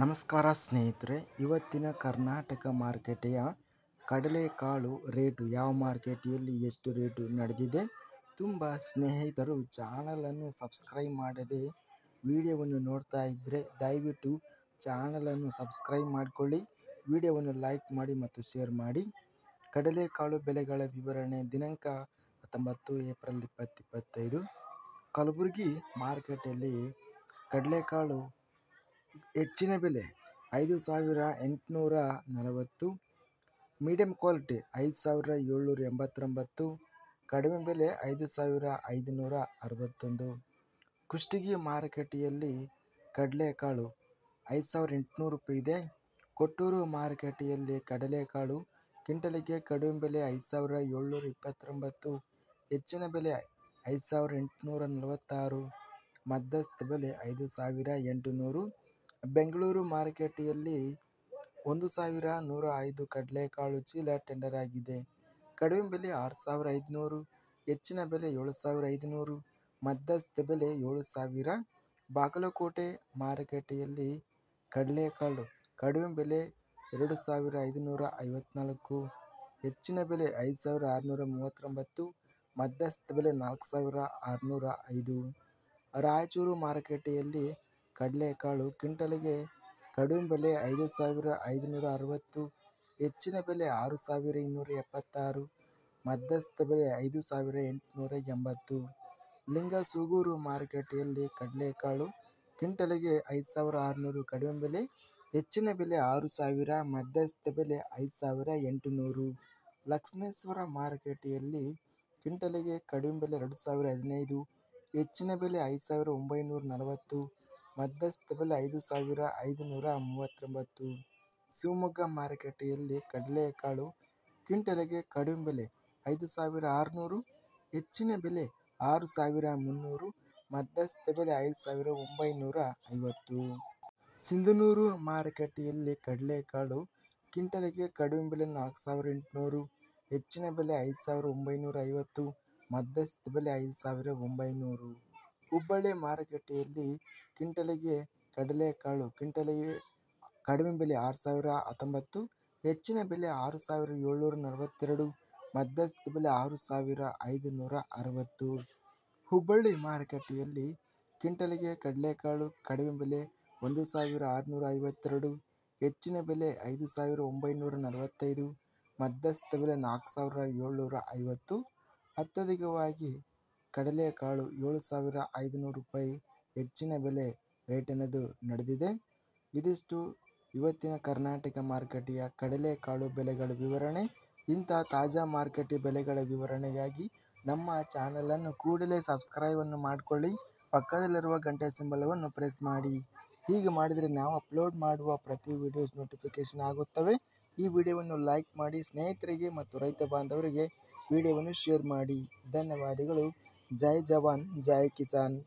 ನಮಸ್ಕಾರ ಸ್ನೇಹಿತರೆ, ಇವತ್ತಿನ ಕರ್ನಾಟಕ ಮಾರುಕಟ್ಟೆಯ ಕಡಲೆಕಾಳು ರೇಟು ಯಾವ ಮಾರುಕಟ್ಟೆಯಲ್ಲಿ ಎಷ್ಟು ರೇಟು ನಡೆದಿದೆ. ತುಂಬ ಸ್ನೇಹಿತರು ಚಾನಲನ್ನು ಸಬ್ಸ್ಕ್ರೈಬ್ ಮಾಡದೆ ವಿಡಿಯೋವನ್ನು ನೋಡ್ತಾ ಇದ್ದರೆ ದಯವಿಟ್ಟು ಚಾನಲನ್ನು ಸಬ್ಸ್ಕ್ರೈಬ್ ಮಾಡಿಕೊಳ್ಳಿ, ವಿಡಿಯೋವನ್ನು ಲೈಕ್ ಮಾಡಿ ಮತ್ತು ಶೇರ್ ಮಾಡಿ. ಕಡಲೆಕಾಳು ಬೆಲೆಗಳ ವಿವರಣೆ ದಿನಾಂಕ 19 ಏಪ್ರಿಲ್ 2025. ಕಲಬುರಗಿ ಮಾರುಕಟ್ಟೆಯಲ್ಲಿ ಕಡಲೆಕಾಳು ಹೆಚ್ಚಿನ ಬೆಲೆ 5,840, ಮೀಡಿಯಂ ಕ್ವಾಲಿಟಿ 5,789, ಕಡಿಮೆ ಬೆಲೆ 5,561. ಕುಷ್ಟಗಿ ಮಾರುಕಟ್ಟೆಯಲ್ಲಿ ಕಡಲೆಕಾಳು 5,800 ರೂಪಾಯಿ ಇದೆ. ಕೊಟ್ಟೂರು ಮಾರುಕಟ್ಟೆಯಲ್ಲಿ ಕಡಲೆಕಾಳು ಕ್ವಿಂಟಲಿಗೆ ಕಡಿಮೆ ಬೆಲೆ 5,729, ಹೆಚ್ಚಿನ ಬೆಲೆ 5,846, ಮಧ್ಯಸ್ಥ ಬೆಲೆ 5,800. ಬೆಂಗಳೂರು ಮಾರುಕಟ್ಟೆಯಲ್ಲಿ 1,105 ಕಡಲೆಕಾಳು ಚೀಲ ಟೆಂಡರ್ ಆಗಿದೆ. ಕಡಿಮೆ ಬೆಲೆ 6,500, ಹೆಚ್ಚಿನ ಬೆಲೆ 7,500, ಮಧ್ಯಸ್ಥ ಬೆಲೆ 7,000. ಬಾಗಲಕೋಟೆ ಮಾರುಕಟ್ಟೆಯಲ್ಲಿ ಕಡಲೆಕಾಳು ಕಡಿಮೆ ಬೆಲೆ 2,554, ಹೆಚ್ಚಿನ ಬೆಲೆ 5,639, ಮಧ್ಯಸ್ಥ ಬೆಲೆ 4,605. ರಾಯಚೂರು ಮಾರುಕಟ್ಟೆಯಲ್ಲಿ ಕಡಲೆಕಾಳು ಕ್ವಿಂಟಲಿಗೆ ಕಡಿಮೆ ಬೆಲೆ 5,560, ಹೆಚ್ಚಿನ ಬೆಲೆ 6,276, ಮಧ್ಯಸ್ಥ ಬೆಲೆ 5,880. ಲಿಂಗಸೂಗೂರು ಮಾರುಕಟ್ಟೆಯಲ್ಲಿ ಕಡಲೆಕಾಳು ಕ್ವಿಂಟಲಿಗೆ 5,600, ಕಡಿಮೆ ಬೆಲೆ, ಹೆಚ್ಚಿನ ಬೆಲೆ 6,000, ಮಧ್ಯಸ್ಥ ಬೆಲೆ 5,800. ಲಕ್ಷ್ಮೇಶ್ವರ ಮಾರುಕಟ್ಟೆಯಲ್ಲಿ ಕ್ವಿಂಟಲಿಗೆ ಕಡಿಮೆ ಬೆಲೆ 2,015, ಹೆಚ್ಚಿನ ಬೆಲೆ 5,940, ಮಧ್ಯಸ್ಥ ಬೆಲೆ 5,539. ಶಿವಮೊಗ್ಗ ಮಾರುಕಟ್ಟೆಯಲ್ಲಿ ಕಡಲೆಕಾಳು ಕ್ವಿಂಟಲಿಗೆ ಕಡಿಮೆ ಬೆಲೆ 5,600, ಹೆಚ್ಚಿನ ಬೆಲೆ 6,300, ಮಧ್ಯಸ್ಥ ಬೆಲೆ 5,950. ಸಿಂಧನೂರು ಮಾರುಕಟ್ಟೆಯಲ್ಲಿ ಕಡಲೆಕಾಳು ಕ್ವಿಂಟಲಿಗೆ ಕಡಿಮೆ ಬೆಲೆ 4,800, ಹೆಚ್ಚಿನ ಬೆಲೆ 5,950, ಮಧ್ಯಸ್ಥ ಬೆಲೆ 5,900. ಹುಬ್ಬಳ್ಳಿ ಮಾರುಕಟ್ಟೆಯಲ್ಲಿ ಕ್ವಿಂಟಲಿಗೆ ಕಡಲೆಕಾಳು ಕ್ವಿಂಟಲಿಗೆ ಕಡಿಮೆ ಬೆಲೆ 6,019, ಹೆಚ್ಚಿನ ಬೆಲೆ 6,742, ಮಧ್ಯಸ್ಥ ಬೆಲೆ 6,560. ಹುಬ್ಬಳ್ಳಿ ಮಾರುಕಟ್ಟೆಯಲ್ಲಿ ಕ್ವಿಂಟಲಿಗೆ ಕಡಲೆಕಾಳು ಕಡಿಮೆ ಬೆಲೆ 1,652, ಹೆಚ್ಚಿನ ಬೆಲೆ 5,945, ಮಧ್ಯಸ್ಥ ಬೆಲೆ 4,750. ಅತ್ಯಧಿಕವಾಗಿ ಕಡಲೆಕಾಳು 7,500 ರೂಪಾಯಿ ಹೆಚ್ಚಿನ ಬೆಲೆ ರೇಟಿನದು ನಡೆದಿದೆ. ಇದಿಷ್ಟು ಇವತ್ತಿನ ಕರ್ನಾಟಕ ಮಾರುಕಟ್ಟೆಯ ಕಡಲೆಕಾಳು ಬೆಲೆಗಳ ವಿವರಣೆ. ಇಂಥ ತಾಜಾ ಮಾರುಕಟ್ಟೆ ಬೆಲೆಗಳ ವಿವರಣೆಗಾಗಿ ನಮ್ಮ ಚಾನಲನ್ನು ಕೂಡಲೇ ಸಬ್ಸ್ಕ್ರೈಬನ್ನು ಮಾಡಿಕೊಳ್ಳಿ, ಪಕ್ಕದಲ್ಲಿರುವ ಗಂಟೆ ಸಿಂಬಲವನ್ನು ಪ್ರೆಸ್ ಮಾಡಿ. ಹೀಗೆ ಮಾಡಿದರೆ ನಾವು ಅಪ್ಲೋಡ್ ಮಾಡುವ ಪ್ರತಿ ವಿಡಿಯೋಸ್ ನೋಟಿಫಿಕೇಷನ್ ಆಗುತ್ತವೆ. ಈ ವಿಡಿಯೋವನ್ನು ಲೈಕ್ ಮಾಡಿ, ಸ್ನೇಹಿತರಿಗೆ ಮತ್ತು ರೈತ ಬಾಂಧವರಿಗೆ ವಿಡಿಯೋವನ್ನು ಶೇರ್ ಮಾಡಿ. ಧನ್ಯವಾದಗಳು. ಜೈ ಜವಾನ್, ಜೈ ಕಿಸಾನ್.